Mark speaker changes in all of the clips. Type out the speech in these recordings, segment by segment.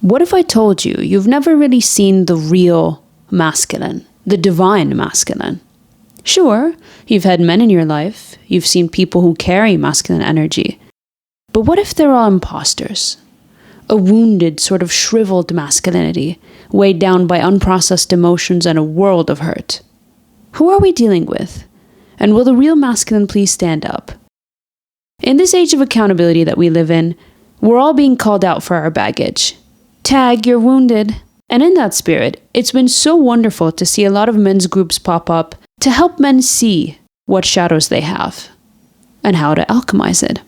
Speaker 1: What if I told you you've never really seen the real masculine, the divine masculine? Sure, you've had men in your life, you've seen people who carry masculine energy, but what if they're all imposters? A wounded, sort of shriveled masculinity, weighed down by unprocessed emotions and a world of hurt. Who are we dealing with? And will the real masculine please stand up? In this age of accountability that we live in, we're all being called out for our baggage. Tag, you're wounded. And in that spirit, it's been so wonderful to see a lot of men's groups pop up to help men see what shadows they have and how to alchemize it.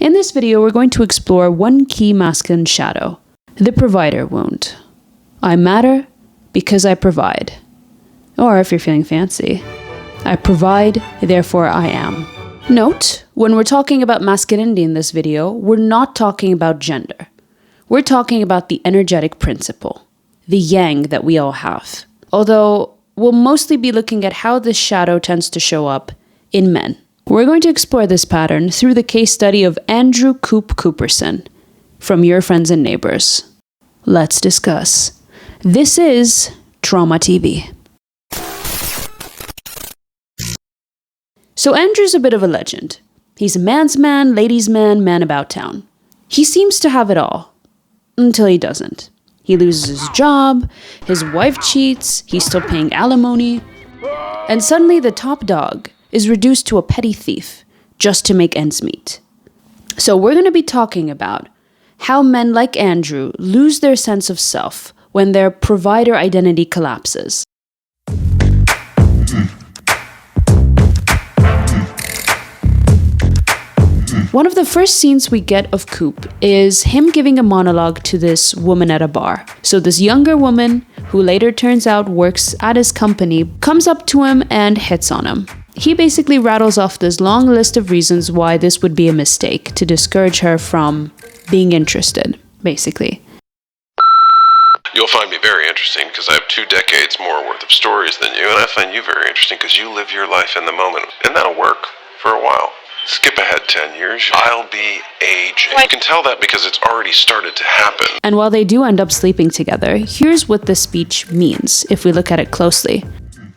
Speaker 1: In this video, we're going to explore one key masculine shadow, the provider wound. I matter because I provide. Or if you're feeling fancy, I provide, therefore I am. Note, when we're talking about masculinity in this video, we're not talking about gender. We're talking about the energetic principle, the yang that we all have. Although, we'll mostly be looking at how this shadow tends to show up in men. We're going to explore this pattern through the case study of Andrew Coop Cooperson from Your Friends and Neighbors. Let's discuss. This is Trauma TV. So Andrew's a bit of a legend. He's a man's man, ladies' man, man about town. He seems to have it all. Until he doesn't. He loses his job, his wife cheats, he's still paying alimony, and suddenly the top dog is reduced to a petty thief just to make ends meet. So we're going to be talking about how men like Andrew lose their sense of self when their provider identity collapses. One of the first scenes we get of Coop is him giving a monologue to this woman at a bar. So this younger woman, who later turns out works at his company, comes up to him and hits on him. He basically rattles off this long list of reasons why this would be a mistake to discourage her from being interested, basically.
Speaker 2: You'll find me very interesting because I have 2 decades more worth of stories than you, and I find you very interesting because you live your life in the moment, and that'll work for a while. Skip ahead 10 years, I'll be aging. You can tell that because it's already started to happen.
Speaker 1: And while they do end up sleeping together, here's what this speech means if we look at it closely.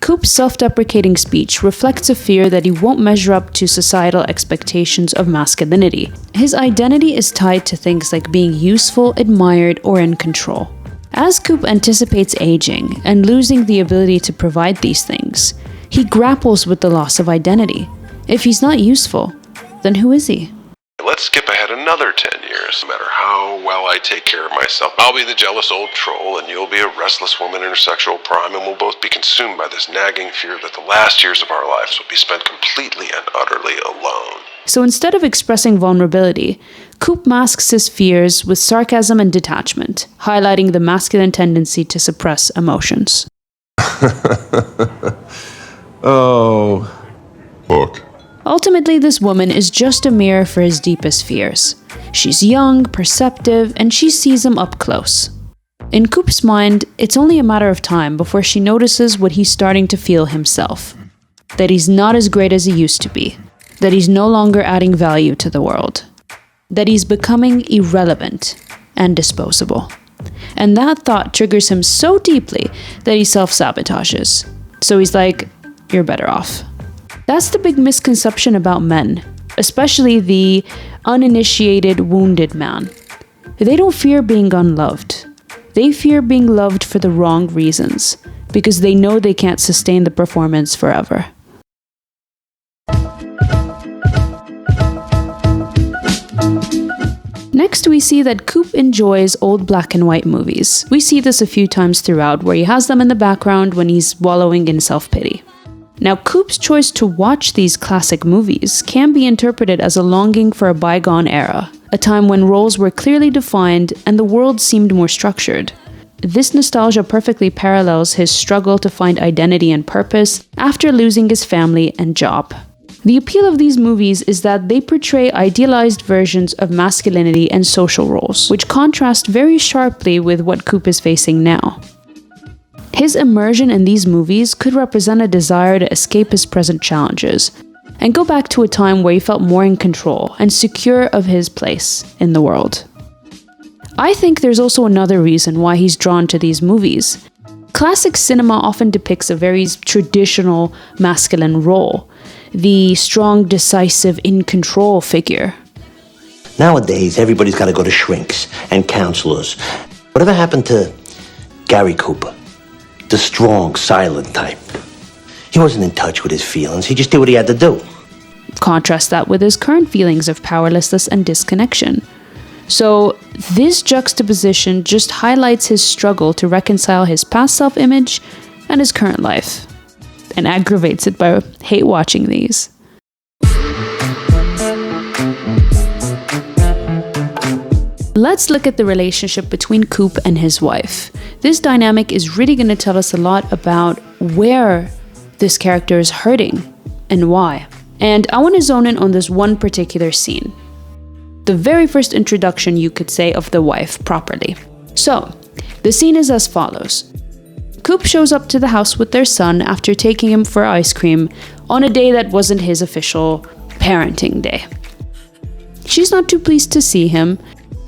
Speaker 1: Coop's self-deprecating speech reflects a fear that he won't measure up to societal expectations of masculinity. His identity is tied to things like being useful, admired, or in control. As Coop anticipates aging and losing the ability to provide these things, he grapples with the loss of identity. If he's not useful, then who is he?
Speaker 2: Let's skip ahead another 10 years. No matter how well I take care of myself, I'll be the jealous old troll and you'll be a restless woman in her sexual prime, and we'll both be consumed by this nagging fear that the last years of our lives will be spent completely and utterly alone.
Speaker 1: So instead of expressing vulnerability, Coop masks his fears with sarcasm and detachment, highlighting the masculine tendency to suppress emotions.
Speaker 3: Oh. Fuck.
Speaker 1: Ultimately, this woman is just a mirror for his deepest fears. She's young, perceptive, and she sees him up close. In Coop's mind, it's only a matter of time before she notices what he's starting to feel himself. That he's not as great as he used to be. That he's no longer adding value to the world. That he's becoming irrelevant and disposable. And that thought triggers him so deeply that he self-sabotages. So he's like, you're better off. That's the big misconception about men, especially the uninitiated, wounded man. They don't fear being unloved. They fear being loved for the wrong reasons, because they know they can't sustain the performance forever. Next, we see that Coop enjoys old black and white movies. We see this a few times throughout, where he has them in the background when he's wallowing in self-pity. Now, Coop's choice to watch these classic movies can be interpreted as a longing for a bygone era, a time when roles were clearly defined and the world seemed more structured. This nostalgia perfectly parallels his struggle to find identity and purpose after losing his family and job. The appeal of these movies is that they portray idealized versions of masculinity and social roles, which contrast very sharply with what Coop is facing now. His immersion in these movies could represent a desire to escape his present challenges and go back to a time where he felt more in control and secure of his place in the world. I think there's also another reason why he's drawn to these movies. Classic cinema often depicts a very traditional masculine role, the strong, decisive, in-control figure.
Speaker 4: Nowadays, everybody's got to go to shrinks and counselors. Whatever happened to Gary Cooper? The strong, silent type. He wasn't in touch with his feelings. He just did what he had to do.
Speaker 1: Contrast that with his current feelings of powerlessness and disconnection. So this juxtaposition just highlights his struggle to reconcile his past self-image and his current life, and aggravates it by hate watching these. Let's look at the relationship between Coop and his wife. This dynamic is really going to tell us a lot about where this character is hurting and why. And I want to zone in on this one particular scene. The very first introduction, you could say, of the wife properly. So, the scene is as follows. Coop shows up to the house with their son after taking him for ice cream on a day that wasn't his official parenting day. She's not too pleased to see him,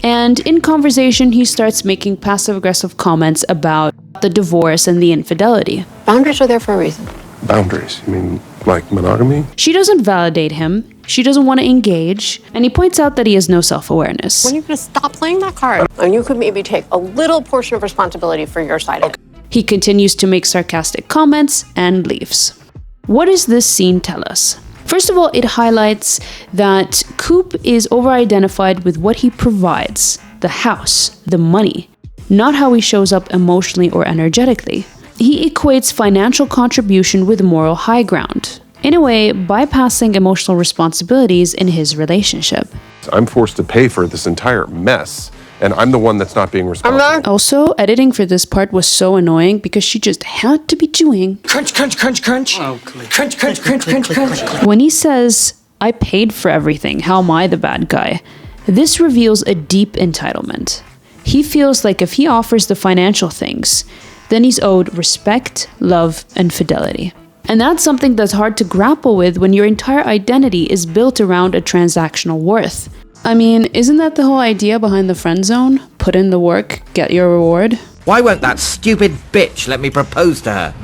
Speaker 1: and in conversation he starts making passive-aggressive comments about the divorce and the infidelity.
Speaker 5: Boundaries are there for a reason.
Speaker 2: Boundaries? You mean like monogamy?
Speaker 1: She doesn't validate him, she doesn't want to engage, and he points out that he has no self-awareness.
Speaker 5: When are you going to stop playing that card? And you could maybe take a little portion of responsibility for your side of it.
Speaker 1: He continues to make sarcastic comments and leaves. What does this scene tell us? First of all, it highlights that Coop is over-identified with what he provides, the house, the money, not how he shows up emotionally or energetically. He equates financial contribution with moral high ground, in a way bypassing emotional responsibilities in his relationship.
Speaker 2: I'm forced to pay for this entire mess, and I'm the one that's not being responsible.
Speaker 1: Also, editing for this part was so annoying because she just had to be chewing.
Speaker 6: Crunch, crunch, crunch, crunch. Oh, crunch, crunch, crunch, crunch, crunch.
Speaker 1: When he says, "I paid for everything, how am I the bad guy?" this reveals a deep entitlement. He feels like if he offers the financial things, then he's owed respect, love, and fidelity. And that's something that's hard to grapple with when your entire identity is built around a transactional worth. I mean, isn't that the whole idea behind the friend zone? Put in the work, get your reward.
Speaker 6: Why won't that stupid bitch let me propose to her?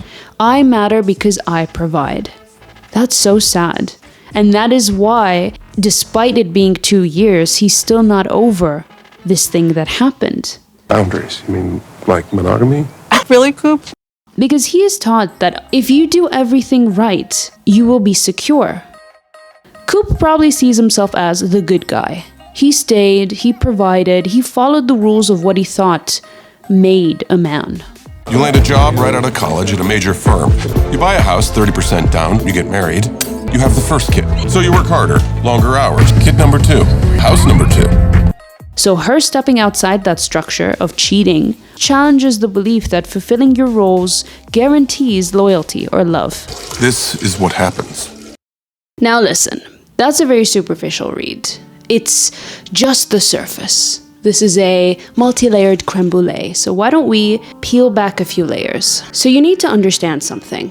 Speaker 1: I matter because I provide. That's so sad. And that is why, despite it being 2 years, he's still not over this thing that happened.
Speaker 2: Boundaries? You mean like monogamy?
Speaker 5: Really, Coop?
Speaker 1: Because he is taught that if you do everything right, you will be secure. Coop probably sees himself as the good guy. He stayed, he provided, he followed the rules of what he thought made a man.
Speaker 2: You land a job right out of college at a major firm. You buy a house 30% down, you get married. You have the first kid. So you work harder, longer hours. Kid number 2, house number 2.
Speaker 1: So her stepping outside that structure of cheating challenges the belief that fulfilling your roles guarantees loyalty or love.
Speaker 2: This is what happens.
Speaker 1: Now listen, that's a very superficial read. It's just the surface. This is a multi-layered creme brulee, so why don't we peel back a few layers? So you need to understand something.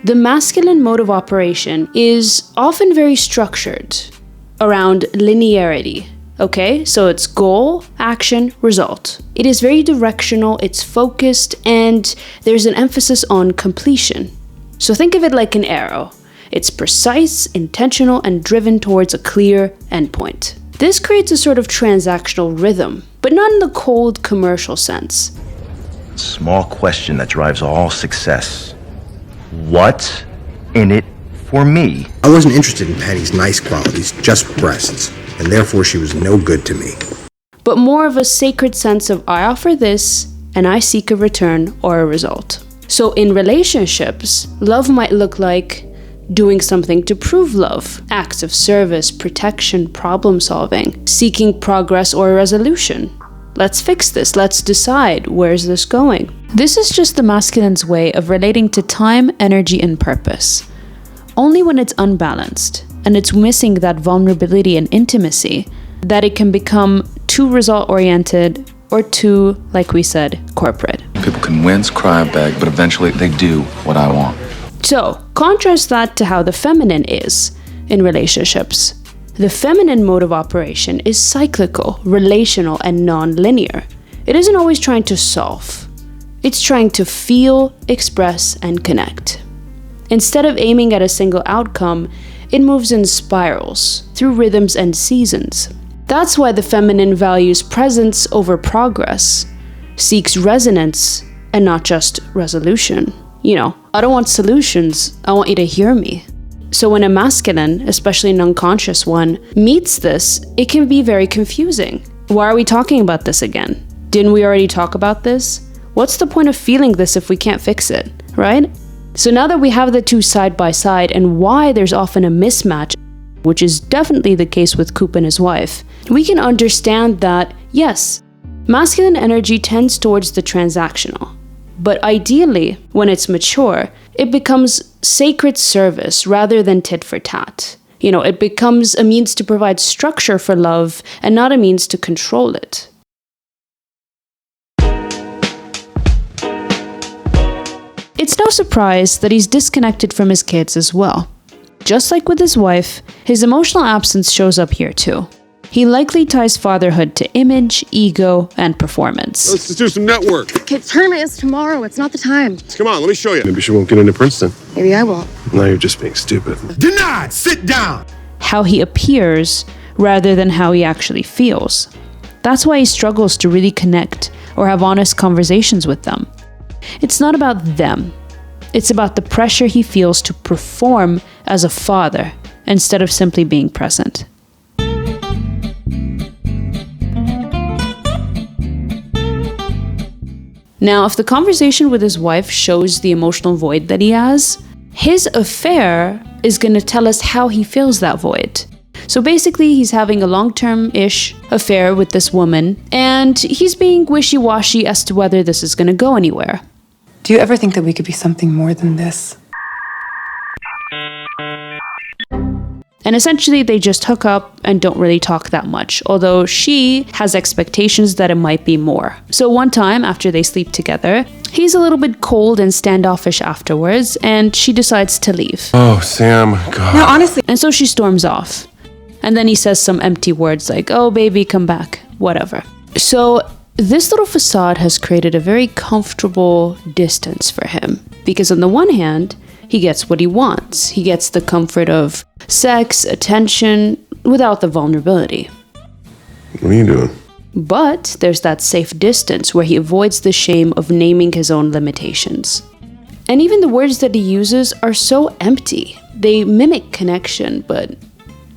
Speaker 1: The masculine mode of operation is often very structured around linearity. Okay, so it's goal, action, result. It is very directional, it's focused, and there's an emphasis on completion. So think of it like an arrow. It's precise, intentional, and driven towards a clear endpoint. This creates a sort of transactional rhythm, but not in the cold commercial sense.
Speaker 7: Small question that drives all success. What's in it for me?
Speaker 8: I wasn't interested in Penny's nice qualities, just breasts, and therefore she was no good to me.
Speaker 1: But more of a sacred sense of I offer this, and I seek a return or a result. So in relationships, love might look like doing something to prove love, acts of service, protection, problem solving, seeking progress or a resolution. Let's fix this, let's decide, where's this going? This is just the masculine's way of relating to time, energy, and purpose. Only when it's unbalanced, and it's missing that vulnerability and intimacy, that it can become too result-oriented or too, like we said, corporate.
Speaker 9: People can wince, cry, beg, but eventually they do what I want.
Speaker 1: So, contrast that to how the feminine is in relationships. The feminine mode of operation is cyclical, relational, and non-linear. it isn't always trying to solve. It's trying to feel, express, and connect. Instead of aiming at a single outcome, it moves in spirals, through rhythms and seasons. That's why the feminine values presence over progress, seeks resonance, and not just resolution. I don't want solutions, I want you to hear me. So when a masculine, especially an unconscious one, meets this, it can be very confusing. Why are we talking about this again? Didn't we already talk about this? What's the point of feeling this if we can't fix it, right? So now that we have the two side by side and why there's often a mismatch, which is definitely the case with Coop and his wife, we can understand that, yes, masculine energy tends towards the transactional. But ideally, when it's mature, it becomes sacred service rather than tit for tat. It becomes a means to provide structure for love and not a means to control it. It's no surprise that he's disconnected from his kids as well. Just like with his wife, his emotional absence shows up here too. He likely ties fatherhood to image, ego, and performance.
Speaker 3: Let's just do some network.
Speaker 10: Kid's tournament is tomorrow. It's not the time.
Speaker 3: Come on, let me show you. Maybe she won't get into Princeton.
Speaker 10: Maybe I won't.
Speaker 3: Now you're just being stupid.
Speaker 8: Denied! Sit down!
Speaker 1: How he appears rather than how he actually feels. That's why he struggles to really connect or have honest conversations with them. It's not about them. It's about the pressure he feels to perform as a father instead of simply being present. Now, if the conversation with his wife shows the emotional void that he has, his affair is going to tell us how he fills that void. So basically, he's having a long-term-ish affair with this woman, and he's being wishy-washy as to whether this is going to go anywhere.
Speaker 11: Do you ever think that we could be something more than this?
Speaker 1: And essentially, they just hook up and don't really talk that much, although she has expectations that it might be more. So one time, after they sleep together, he's a little bit cold and standoffish afterwards, and she decides to leave.
Speaker 3: Oh, Sam, God.
Speaker 11: No, honestly.
Speaker 1: And so she storms off. And then he says some empty words like, "Oh, baby, come back," whatever. So this little facade has created a very comfortable distance for him, because on the one hand, he gets what he wants. He gets the comfort of sex, attention, without the vulnerability.
Speaker 3: What are you doing?
Speaker 1: But there's that safe distance where he avoids the shame of naming his own limitations. And even the words that he uses are so empty. They mimic connection, but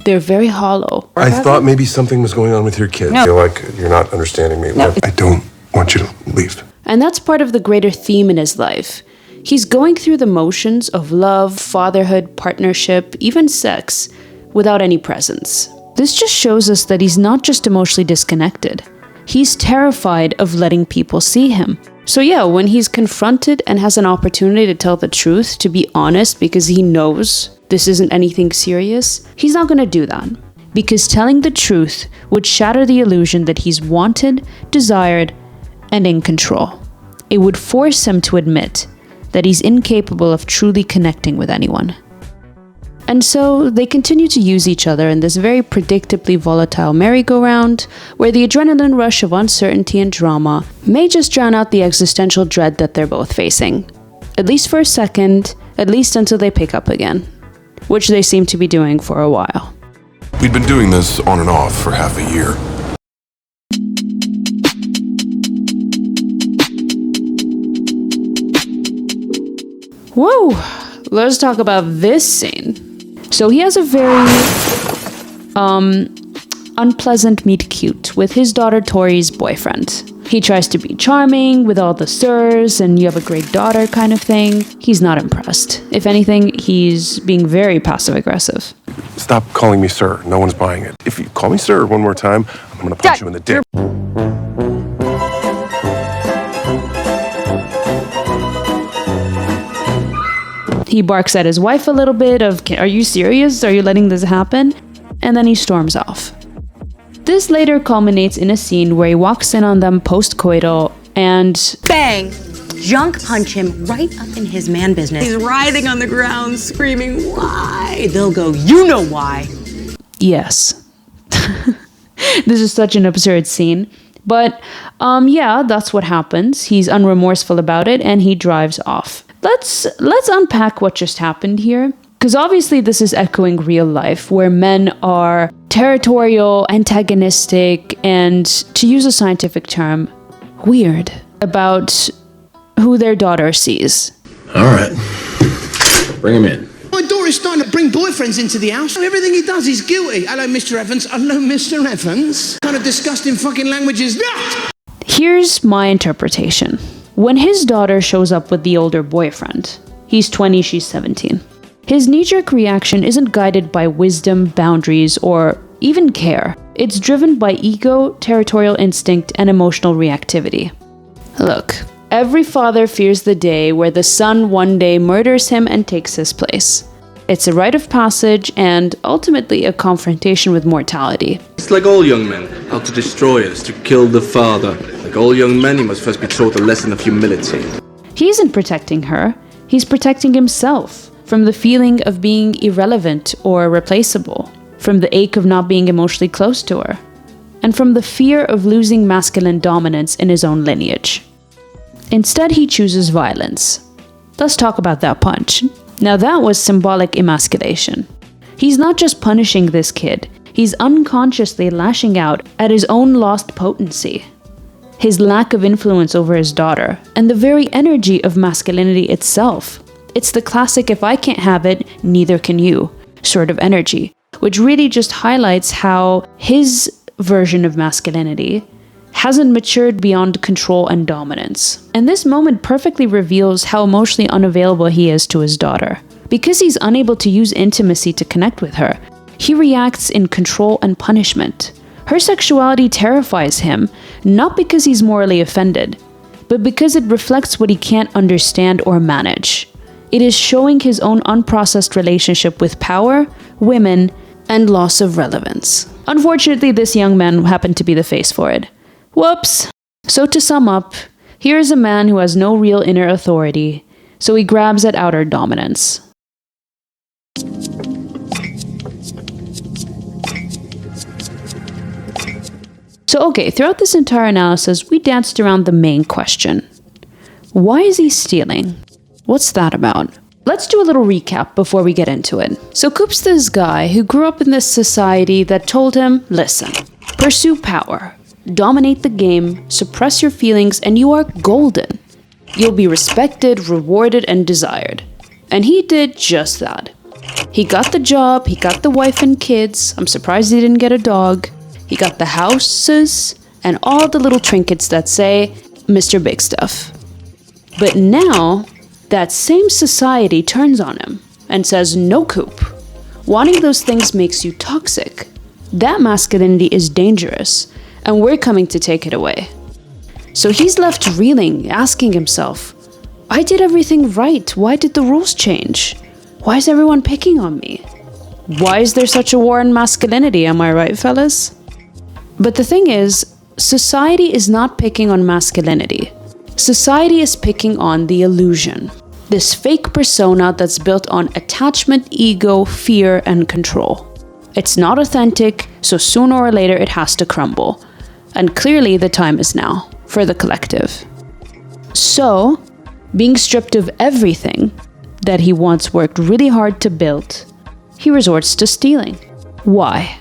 Speaker 1: they're very hollow.
Speaker 3: I thought maybe something was going on with your kids.
Speaker 11: No.
Speaker 3: I feel like you're not understanding me.
Speaker 11: No.
Speaker 3: I don't want you to leave.
Speaker 1: And that's part of the greater theme in his life. He's going through the motions of love, fatherhood, partnership, even sex, without any presence. This just shows us that he's not just emotionally disconnected. He's terrified of letting people see him. So yeah, when he's confronted and has an opportunity to tell the truth, to be honest because he knows this isn't anything serious, he's not going to do that. Because telling the truth would shatter the illusion that he's wanted, desired, and in control. It would force him to admit that he's incapable of truly connecting with anyone. And so they continue to use each other in this very predictably volatile merry-go-round, where the adrenaline rush of uncertainty and drama may just drown out the existential dread that they're both facing. At least for a second, at least until they pick up again, which they seem to be doing for a while.
Speaker 3: We'd been doing this on and off for half a year.
Speaker 1: Whoa, let's talk about this scene. So he has a very unpleasant meet cute with his daughter Tori's boyfriend. He tries to be charming with all the sirs and you have a great daughter kind of thing. He's not impressed. If anything, he's being very passive aggressive.
Speaker 3: Stop calling me sir. No one's buying it. If you call me sir one more time, I'm gonna punch you in the dick.
Speaker 1: He barks at his wife a little bit of, "Are you serious? Are you letting this happen?" And then he storms off. This later culminates in a scene where he walks in on them post-coital and
Speaker 6: Bang! Junk punch him right up in his man business. He's writhing on the ground, screaming, "Why?" They'll go, "You know why."
Speaker 1: yes. This is such an absurd scene. But yeah, that's what happens. He's unremorseful about it and he drives off. Let's unpack what just happened here. Because obviously this is echoing real life, where men are territorial, antagonistic, and, to use a scientific term, weird about who their daughter sees.
Speaker 8: All right. Bring him in.
Speaker 12: My daughter's starting to bring boyfriends into the house. Everything he does, he's guilty. Hello, Mr. Evans. Hello, Mr. Evans. What kind of disgusting fucking language is that?
Speaker 1: Here's my interpretation. When his daughter shows up with the older boyfriend, he's 20, she's 17. His knee-jerk reaction isn't guided by wisdom, boundaries, or even care. It's driven by ego, territorial instinct, and emotional reactivity. Look, every father fears the day where the son one day murders him and takes his place. It's a rite of passage and ultimately a confrontation with mortality.
Speaker 13: It's like all young men, how to destroy us, to kill the father. Like all young men, he must first be taught a lesson of humility.
Speaker 1: He isn't protecting her, he's protecting himself from the feeling of being irrelevant or replaceable, from the ache of not being emotionally close to her, and from the fear of losing masculine dominance in his own lineage. Instead, he chooses violence. Let's talk about that punch. Now that was symbolic emasculation. He's not just punishing this kid, he's unconsciously lashing out at his own lost potency, his lack of influence over his daughter, and the very energy of masculinity itself. It's the classic "if I can't have it, neither can you" sort of energy, which really just highlights how his version of masculinity hasn't matured beyond control and dominance. And this moment perfectly reveals how emotionally unavailable he is to his daughter. Because he's unable to use intimacy to connect with her, he reacts in control and punishment. Her sexuality terrifies him, not because he's morally offended, but because it reflects what he can't understand or manage. It is showing his own unprocessed relationship with power, women, and loss of relevance. Unfortunately, this young man happened to be the face for it. Whoops! So to sum up, here is a man who has no real inner authority, so he grabs at outer dominance. So okay, throughout this entire analysis, we danced around the main question. Why is he stealing? What's that about? Let's do a little recap before we get into it. So Coop's this guy who grew up in this society that told him, listen, pursue power, dominate the game, suppress your feelings, and you are golden. You'll be respected, rewarded, and desired. And he did just that. He got the job, he got the wife and kids, I'm surprised he didn't get a dog, he got the houses, and all the little trinkets that say, Mr. Big Stuff. But now, that same society turns on him and says, no, Coop. Wanting those things makes you toxic. That masculinity is dangerous, and we're coming to take it away. So he's left reeling, asking himself, I did everything right, why did the rules change? Why is everyone picking on me? Why is there such a war on masculinity, am I right, fellas? But the thing is, society is not picking on masculinity. Society is picking on the illusion. This fake persona that's built on attachment, ego, fear, and control. It's not authentic, so sooner or later it has to crumble. And clearly the time is now, for the collective. So, being stripped of everything that he once worked really hard to build, he resorts to stealing. Why?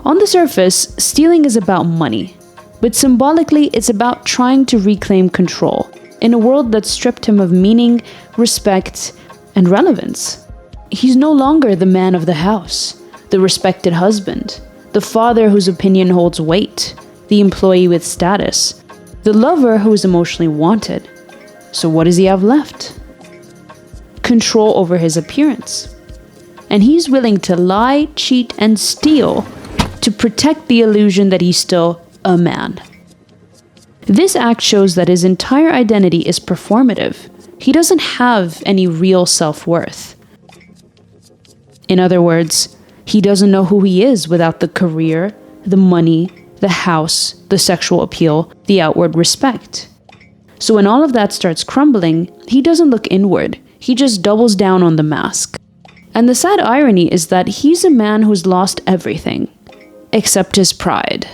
Speaker 1: On the surface, stealing is about money. But symbolically, it's about trying to reclaim control in a world that stripped him of meaning, respect, and relevance. He's no longer the man of the house, the respected husband, the father whose opinion holds weight, the employee with status, the lover who is emotionally wanted. So what does he have left? Control over his appearance. And he's willing to lie, cheat, and steal to protect the illusion that he's still a man. This act shows that his entire identity is performative. He doesn't have any real self-worth. In other words, he doesn't know who he is without the career, the money, the house, the sexual appeal, the outward respect. So when all of that starts crumbling, he doesn't look inward. He just doubles down on the mask. And the sad irony is that he's a man who's lost everything, except his pride.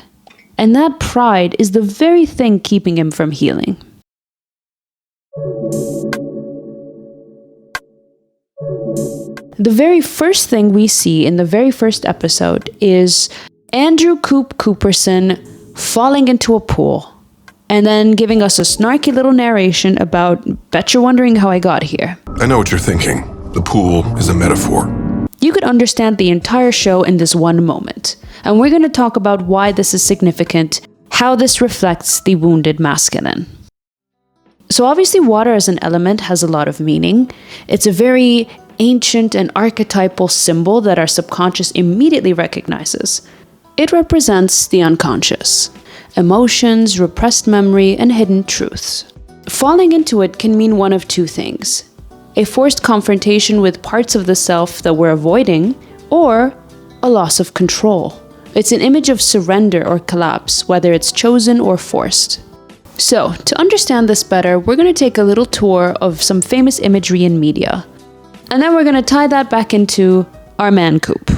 Speaker 1: And that pride is the very thing keeping him from healing. The very first thing we see in the very first episode is Andrew Coop Cooperson falling into a pool and then giving us a snarky little narration about, bet you're wondering how I got here.
Speaker 3: I know what you're thinking. The pool is a metaphor.
Speaker 1: You could understand the entire show in this one moment, and we're going to talk about why this is significant, how this reflects the wounded masculine. So obviously water as an element has a lot of meaning. It's a very ancient and archetypal symbol that our subconscious immediately recognizes. It represents the unconscious, emotions, repressed memory, and hidden truths. Falling into it can mean one of two things: a forced confrontation with parts of the self that we're avoiding, or a loss of control. It's an image of surrender or collapse, whether it's chosen or forced. So, to understand this better, we're going to take a little tour of some famous imagery in media. And then we're going to tie that back into our man Coop.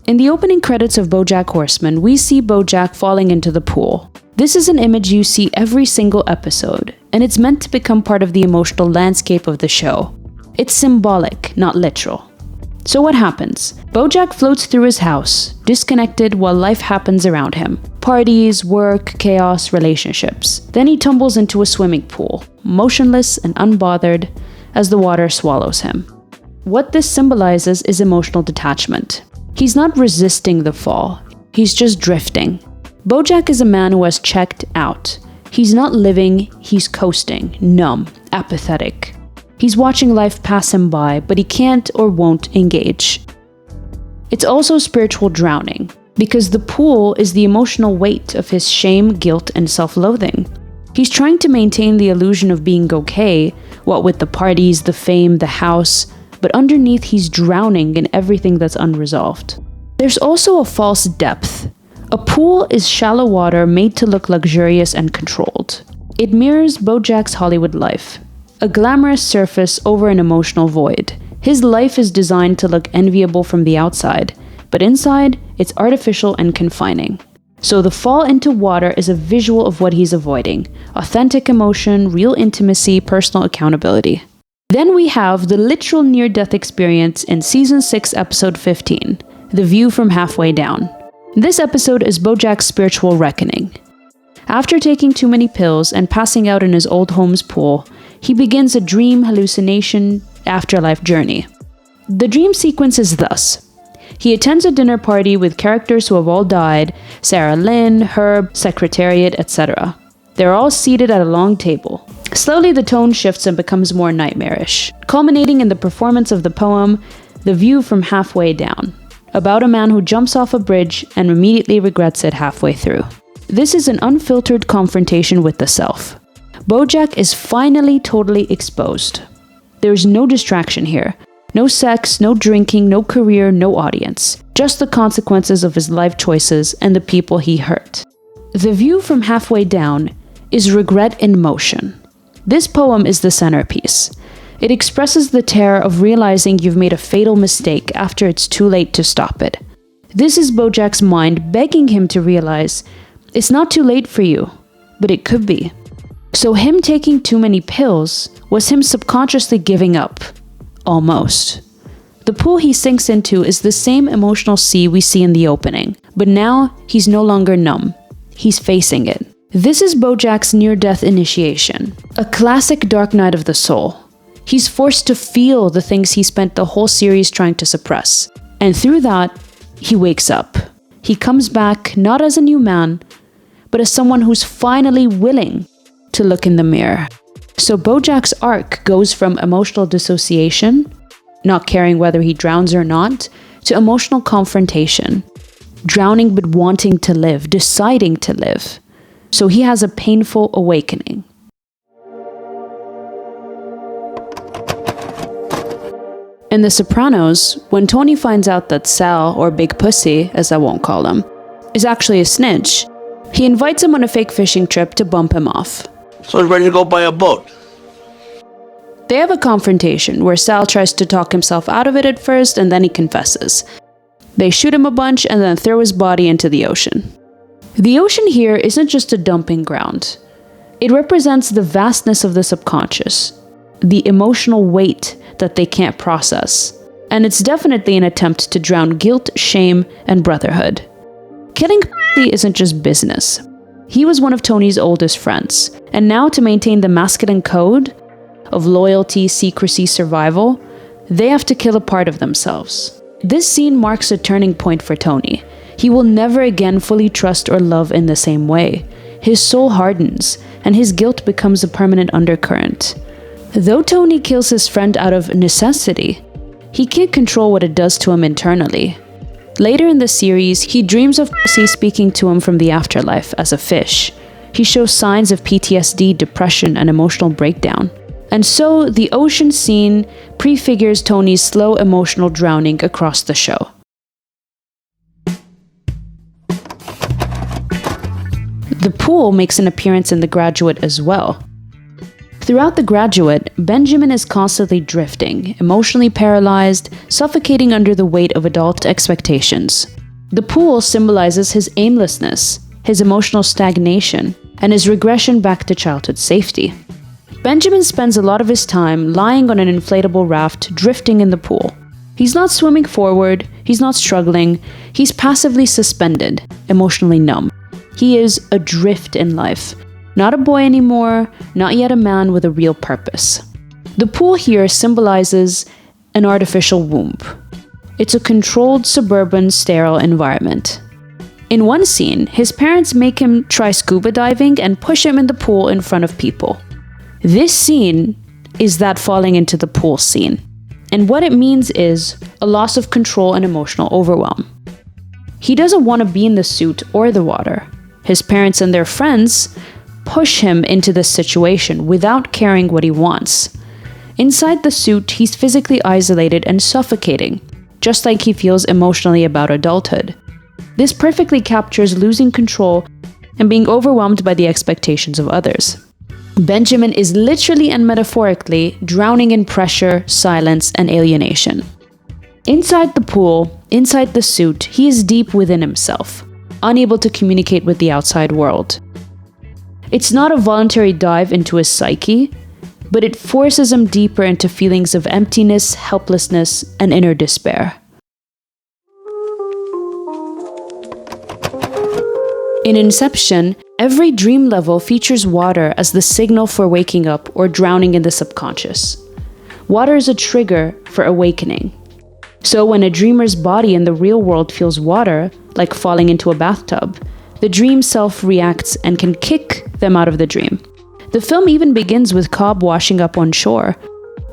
Speaker 1: In the opening credits of Bojack Horseman, we see Bojack falling into the pool. This is an image you see every single episode, and it's meant to become part of the emotional landscape of the show. It's symbolic, not literal. So what happens? Bojack floats through his house, disconnected while life happens around him. Parties, work, chaos, relationships. Then he tumbles into a swimming pool, motionless and unbothered, as the water swallows him. What this symbolizes is emotional detachment. He's not resisting the fall, he's just drifting. Bojack is a man who has checked out. He's not living, he's coasting, numb, apathetic. He's watching life pass him by, but he can't or won't engage. It's also spiritual drowning, because the pool is the emotional weight of his shame, guilt, and self-loathing. He's trying to maintain the illusion of being okay, what with the parties, the fame, the house, but underneath he's drowning in everything that's unresolved. There's also a false depth. A pool is shallow water made to look luxurious and controlled. It mirrors Bojack's Hollywood life. A glamorous surface over an emotional void. His life is designed to look enviable from the outside, but inside, it's artificial and confining. So the fall into water is a visual of what he's avoiding: authentic emotion, real intimacy, personal accountability. Then we have the literal near-death experience in Season 6, Episode 15, The View from Halfway Down. This episode is Bojack's spiritual reckoning. After taking too many pills and passing out in his old home's pool, he begins a dream hallucination afterlife journey. The dream sequence is thus. He attends a dinner party with characters who have all died: Sarah Lynn, Herb, Secretariat, etc. They're all seated at a long table. Slowly the tone shifts and becomes more nightmarish, culminating in the performance of the poem The View from Halfway Down, about a man who jumps off a bridge and immediately regrets it halfway through. This is an unfiltered confrontation with the self. Bojack is finally totally exposed. There's no distraction here. No sex, no drinking, no career, no audience. Just the consequences of his life choices and the people he hurt. The View from Halfway Down is regret in motion. This poem is the centerpiece. It expresses the terror of realizing you've made a fatal mistake after it's too late to stop it. This is Bojack's mind begging him to realize it's not too late for you, but it could be. So him taking too many pills was him subconsciously giving up. Almost. The pool he sinks into is the same emotional sea we see in the opening, but now he's no longer numb. He's facing it. This is Bojack's near-death initiation, a classic dark night of the soul. He's forced to feel the things he spent the whole series trying to suppress, and through that, he wakes up. He comes back not as a new man, but as someone who's finally willing to look in the mirror. So Bojack's arc goes from emotional dissociation, not caring whether he drowns or not, to emotional confrontation. Drowning but wanting to live, deciding to live. So he has a painful awakening. In The Sopranos, when Tony finds out that Sal, or Big Pussy, as I won't call him, is actually a snitch, he invites him on a fake fishing trip to bump him off.
Speaker 4: So he's ready to go buy a boat.
Speaker 1: They have a confrontation where Sal tries to talk himself out of it at first and then he confesses. They shoot him a bunch and then throw his body into the ocean. The ocean here isn't just a dumping ground. It represents the vastness of the subconscious, the emotional weight that they can't process. And it's definitely an attempt to drown guilt, shame, and brotherhood. Killing isn't just business. He was one of Tony's oldest friends, and now to maintain the masculine code of loyalty, secrecy, survival, they have to kill a part of themselves. This scene marks a turning point for Tony. He will never again fully trust or love in the same way. His soul hardens, and his guilt becomes a permanent undercurrent. Though Tony kills his friend out of necessity, he can't control what it does to him internally. Later in the series, he dreams of Pussy speaking to him from the afterlife as a fish. He shows signs of PTSD, depression, and emotional breakdown. And so, the ocean scene prefigures Tony's slow emotional drowning across the show. The pool makes an appearance in The Graduate as well. Throughout The Graduate, Benjamin is constantly drifting, emotionally paralyzed, suffocating under the weight of adult expectations. The pool symbolizes his aimlessness, his emotional stagnation, and his regression back to childhood safety. Benjamin spends a lot of his time lying on an inflatable raft, drifting in the pool. He's not swimming forward, he's not struggling, he's passively suspended, emotionally numb. He is adrift in life. Not a boy anymore, not yet a man with a real purpose. The pool here symbolizes an artificial womb. It's a controlled, suburban, sterile environment. In one scene, his parents make him try scuba diving and push him in the pool in front of people. This scene is that falling into the pool scene. And what it means is a loss of control and emotional overwhelm. He doesn't want to be in the suit or the water. His parents and their friends push him into this situation without caring what he wants. Inside the suit, he's physically isolated and suffocating, just like he feels emotionally about adulthood. This perfectly captures losing control and being overwhelmed by the expectations of others. Benjamin is literally and metaphorically drowning in pressure, silence, and alienation. Inside the pool, inside the suit, he is deep within himself, unable to communicate with the outside world. It's not a voluntary dive into his psyche, but it forces him deeper into feelings of emptiness, helplessness, and inner despair. In Inception, every dream level features water as the signal for waking up or drowning in the subconscious. Water is a trigger for awakening. So when a dreamer's body in the real world feels water, like falling into a bathtub, the dream self reacts and can kick them out of the dream. The film even begins with Cobb washing up on shore.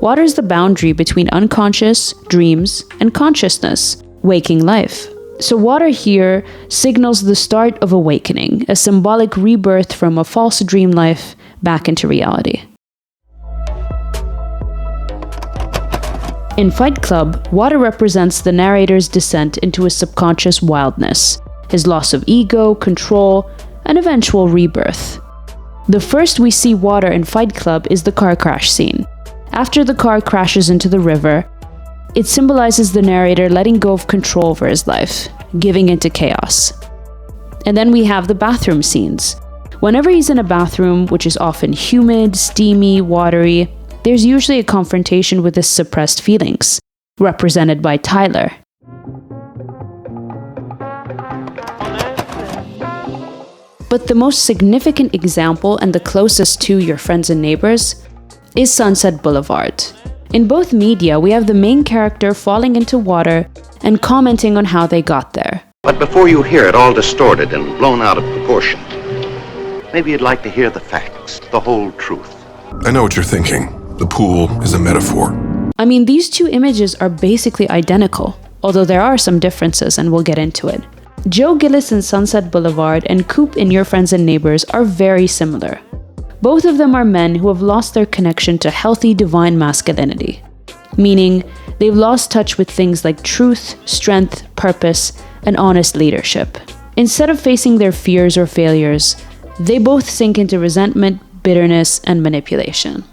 Speaker 1: Water is the boundary between unconscious, dreams, and consciousness, waking life. So water here signals the start of awakening, a symbolic rebirth from a false dream life back into reality. In Fight Club, water represents the narrator's descent into his subconscious wildness, his loss of ego, control, and eventual rebirth. The first we see water in Fight Club is the car crash scene. After the car crashes into the river, it symbolizes the narrator letting go of control over his life, giving into chaos. And then we have the bathroom scenes. Whenever he's in a bathroom, which is often humid, steamy, watery, there's usually a confrontation with his suppressed feelings, represented by Tyler. But the most significant example and the closest to Your Friends and Neighbors is Sunset Boulevard. In both media, we have the main character falling into water and commenting on how they got there.
Speaker 14: But before you hear it all distorted and blown out of proportion, maybe you'd like to hear the facts, the whole truth.
Speaker 3: I know what you're thinking. The pool is a metaphor.
Speaker 1: I mean, these two images are basically identical, although there are some differences and we'll get into it. Joe Gillis in Sunset Boulevard and Coop in Your Friends and Neighbors are very similar. Both of them are men who have lost their connection to healthy divine masculinity, meaning they've lost touch with things like truth, strength, purpose, and honest leadership. Instead of facing their fears or failures, they both sink into resentment, bitterness, and manipulation.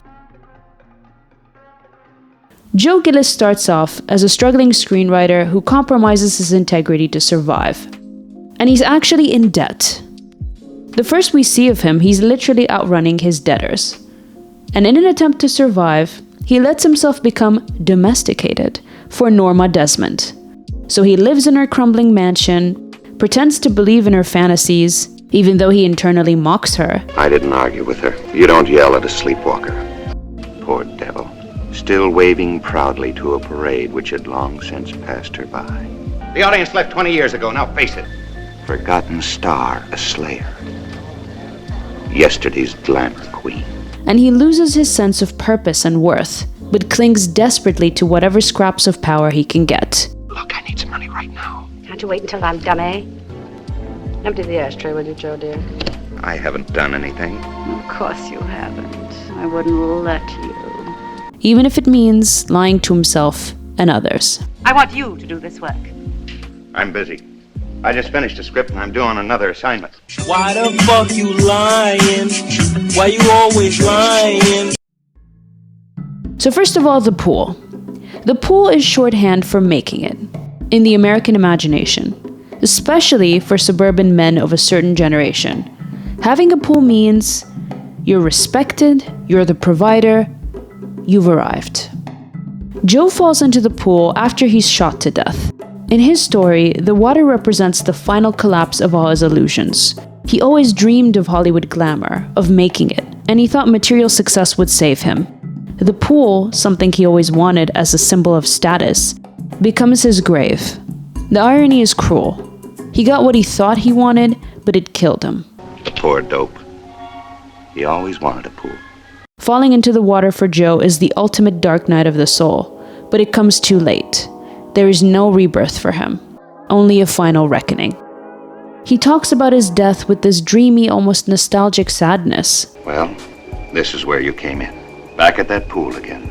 Speaker 1: Joe Gillis starts off as a struggling screenwriter who compromises his integrity to survive. And he's actually in debt. The first we see of him, he's literally outrunning his debtors. And in an attempt to survive, he lets himself become domesticated for Norma Desmond. So he lives in her crumbling mansion, pretends to believe in her fantasies, even though he internally mocks her.
Speaker 14: I didn't argue with her. You don't yell at a sleepwalker. Poor devil. Still waving proudly to a parade which had long since passed her by.
Speaker 15: The audience left 20 years ago, now face it.
Speaker 14: Forgotten star, a slayer. Yesterday's glamour queen.
Speaker 1: And he loses his sense of purpose and worth, but clings desperately to whatever scraps of power he can get.
Speaker 14: Look, I need some money right now.
Speaker 16: Can't you wait until I'm done, eh? Empty the ashtray, will you, Joe, dear?
Speaker 14: I haven't done anything.
Speaker 16: Of course you haven't. I wouldn't let you.
Speaker 1: Even if it means lying to himself and others.
Speaker 16: I want you to do this work.
Speaker 15: I'm busy. I just finished a script and I'm doing another assignment.
Speaker 17: Why the fuck you lying? Why you always lying?
Speaker 1: So first of all, the pool. The pool is shorthand for making it, in the American imagination, especially for suburban men of a certain generation. Having a pool means you're respected, you're the provider, you've arrived. Joe falls into the pool after he's shot to death. In his story, the water represents the final collapse of all his illusions. He always dreamed of Hollywood glamour, of making it, and he thought material success would save him. The pool, something he always wanted as a symbol of status, becomes his grave. The irony is cruel. He got what he thought he wanted, but it killed him.
Speaker 14: The poor dope. He always wanted a pool.
Speaker 1: Falling into the water for Joe is the ultimate dark night of the soul, but it comes too late. There is no rebirth for him, only a final reckoning. He talks about his death with this dreamy, almost nostalgic sadness.
Speaker 14: Well, this is where you came in. Back at that pool again.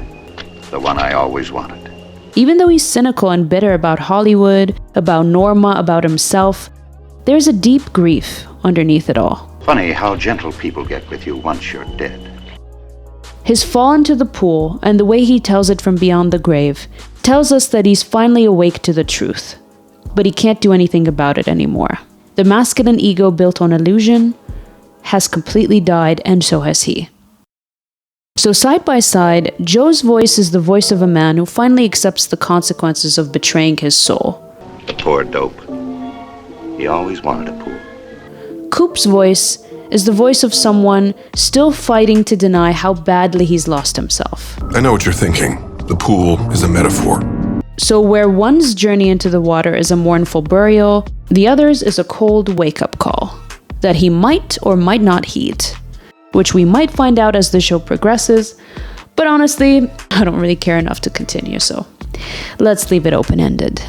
Speaker 14: The one I always wanted.
Speaker 1: Even though he's cynical and bitter about Hollywood, about Norma, about himself, there's a deep grief underneath it all.
Speaker 14: Funny how gentle people get with you once you're dead.
Speaker 1: His fall into the pool, and the way he tells it from beyond the grave, tells us that he's finally awake to the truth. But he can't do anything about it anymore. The masculine ego built on illusion has completely died, and so has he. So side by side, Joe's voice is the voice of a man who finally accepts the consequences of betraying his soul.
Speaker 14: The poor dope. He always wanted a pool.
Speaker 1: Coop's voice is the voice of someone still fighting to deny how badly he's lost himself.
Speaker 3: I know what you're thinking. The pool is a metaphor.
Speaker 1: So where one's journey into the water is a mournful burial, the other's is a cold wake-up call that he might or might not heed, which we might find out as the show progresses, but honestly, I don't really care enough to continue, so let's leave it open-ended.